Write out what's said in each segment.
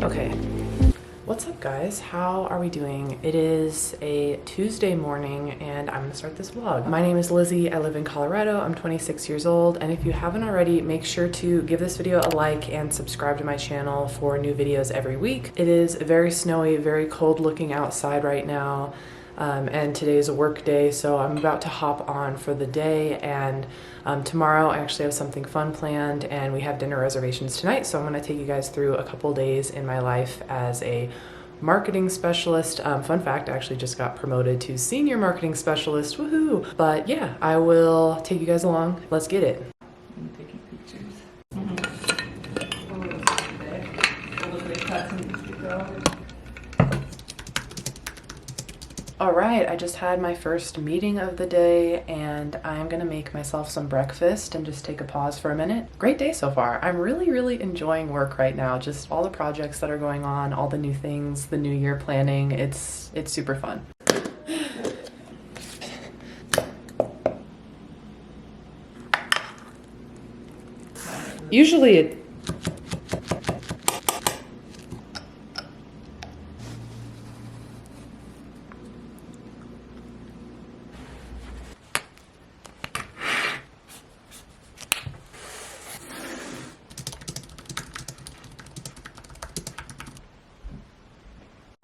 Okay, what's up guys? How are we doing? It is a Tuesday morning and I'm gonna start this vlog. My name is Lizzie, I live in Colorado, I'm 26 years old, and if you haven't already, make sure to give this video a like and subscribe to my channel for new videos every week. It is very snowy, very cold looking outside right now. And today is a work day, so I'm about to hop on for the day, and tomorrow I actually have something fun planned and we have dinner reservations tonight, so I'm going to take you guys through a couple days in my life as a marketing specialist. Fun fact, I actually just got promoted to senior marketing specialist, woohoo! But yeah, I will take you guys along. Let's get it. I'm taking pictures. All right, I just had my first meeting of the day and I'm gonna make myself some breakfast and just take a pause for a minute. Great day so far. I'm really enjoying work right now. Just all the projects that are going on, all the new things, the new year planning. It's super fun. Usually it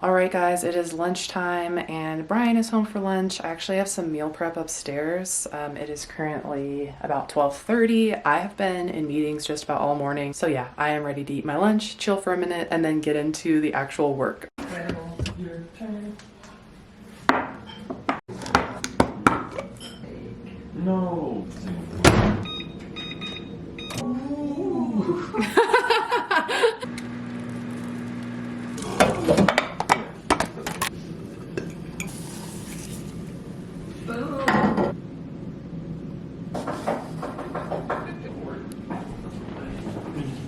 All right guys, it is lunchtime and Brian is home for lunch. I actually have some meal prep upstairs. It is currently about 12:30. I have been in meetings just about all morning. So yeah, I am ready to eat my lunch, chill for a minute, and then get into the actual work. Your turn. No.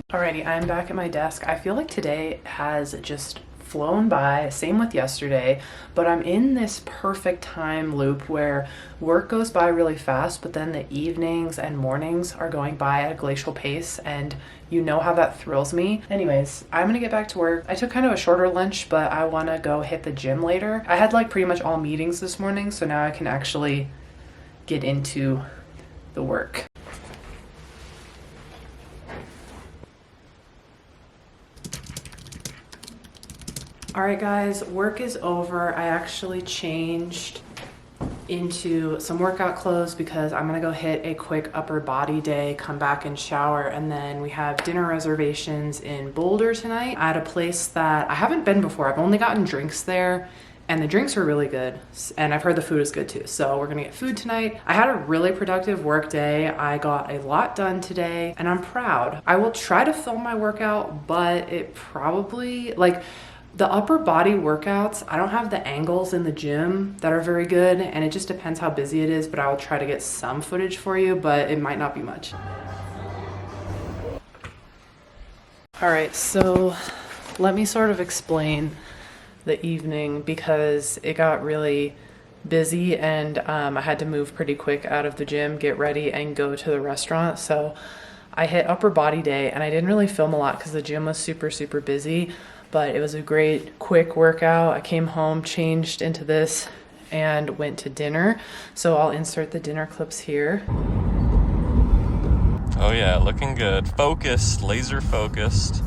Alrighty, I'm back at my desk. I feel like today has just flown by, same with yesterday, but I'm in this perfect time loop where work goes by really fast, but then the evenings and mornings are going by at a glacial pace, and you know how that thrills me. Anyways, I'm gonna get back to work. I took kind of a shorter lunch, but I wanna go hit the gym later. I had like pretty much all meetings this morning, so now I can actually get into the work. All right guys, work is over. I actually changed into some workout clothes because I'm gonna go hit a quick upper body day, come back and shower, and then we have dinner reservations in Boulder tonight at a place that I haven't been before. I've only gotten drinks there and the drinks were really good, and I've heard the food is good too. So we're gonna get food tonight. I had a really productive work day. I got a lot done today and I'm proud. I will try to film my workout, but it probably, like, the upper body workouts, I don't have the angles in the gym that are very good, and it just depends how busy it is, but I will try to get some footage for you, but it might not be much. All right, so let me sort of explain the evening because it got really busy and I had to move pretty quick out of the gym, get ready, and go to the restaurant. So I hit upper body day and I didn't really film a lot because the gym was super busy. But it was a great quick workout. I came home, changed into this, and went to dinner. So I'll insert the dinner clips here. Oh yeah, looking good. Focused, laser focused.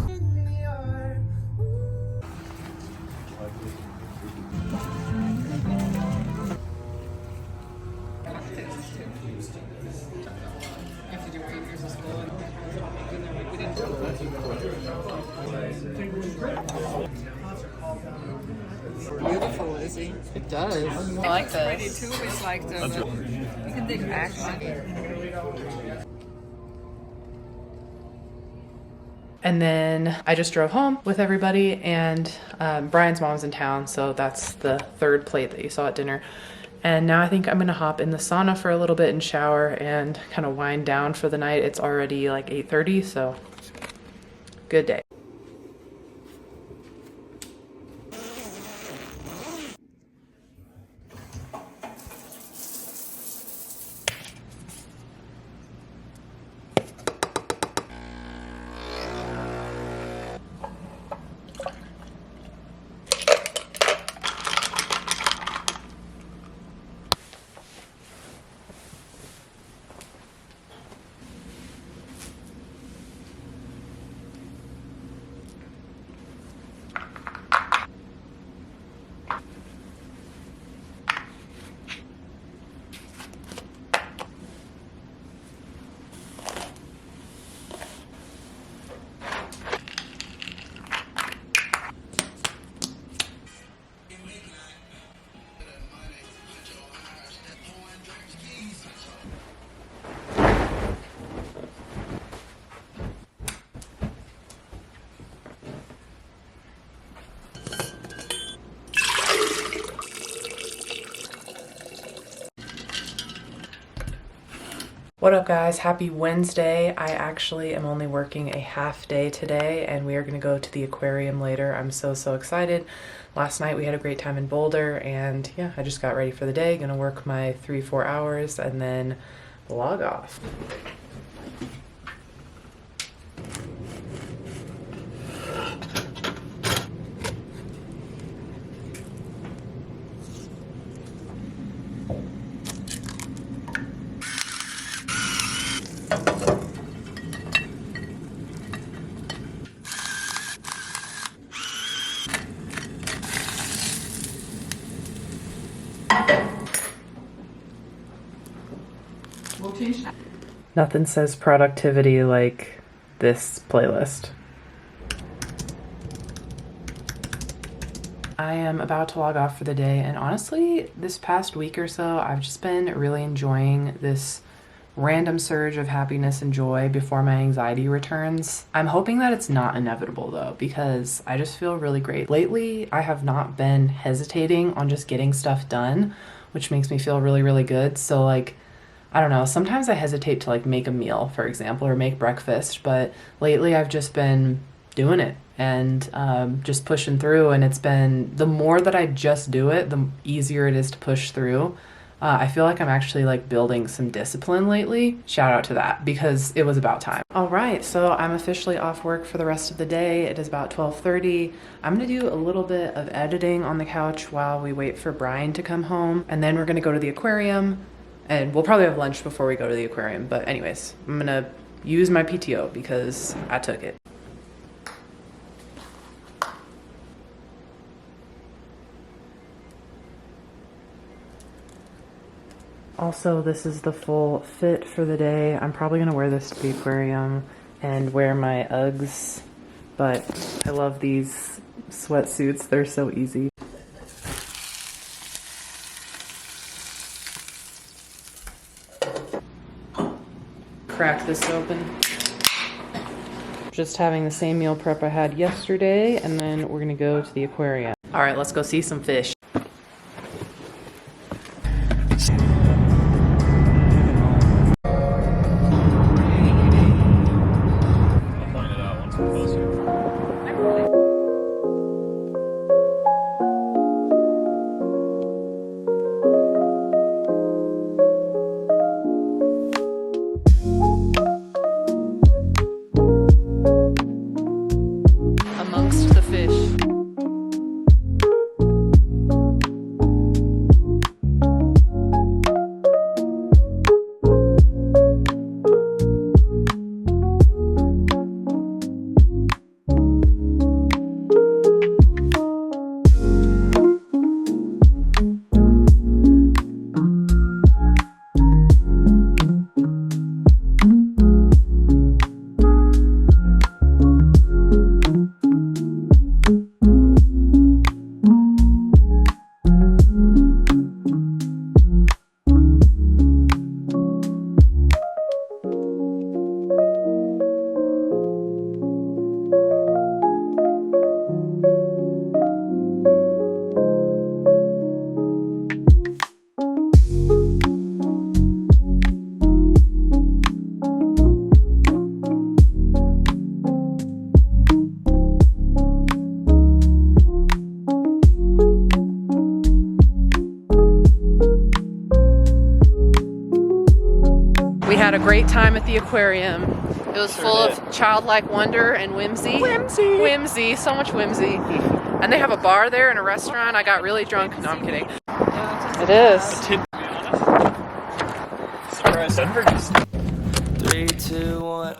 Beautiful, Lizzie. It does. I like this. Too is like the you can take action. And then I just drove home with everybody, and Brian's mom's in town, so that's the third plate that you saw at dinner. And now I think I'm gonna hop in the sauna for a little bit and shower and kind of wind down for the night. It's already like 8:30, so good day. What up guys, happy Wednesday. I actually am only working a half day today and we are gonna go to the aquarium later. I'm so excited. Last night we had a great time in Boulder and yeah, I just got ready for the day. Gonna work my 3-4 hours and then log off. We'll change that. Nothing says productivity like this playlist. I am about to log off for the day, and honestly, this past week or so, I've just been really enjoying this random surge of happiness and joy before my anxiety returns. I'm hoping that it's not inevitable though, because I just feel really great. Lately, I have not been hesitating on just getting stuff done, which makes me feel really good. So like, I don't know, sometimes I hesitate to like make a meal, for example, or make breakfast, but lately I've just been doing it and just pushing through, and it's been, the more that I just do it, the easier it is to push through. I feel like I'm actually like building some discipline lately. Shout out to that, because it was about time. All right, so I'm officially off work for the rest of the day. It is about 12:30. I'm gonna do a little bit of editing on the couch while we wait for Brian to come home, and then we're gonna go to the aquarium. And we'll probably have lunch before we go to the aquarium. But anyways, I'm gonna use my PTO because I took it. Also, this is the full fit for the day. I'm probably gonna wear this to the aquarium and wear my Uggs. But I love these sweatsuits, they're so easy. Crack this open. Just having the same meal prep I had yesterday, and then we're gonna go to the aquarium. All right, let's go see some fish. Amongst the fish. We had a great time at the aquarium. It was full of childlike wonder and whimsy. Whimsy, so much whimsy. And they have a bar there and a restaurant. I got really drunk. No, I'm kidding. It is. Surprise, Denver. 3, 2, 1.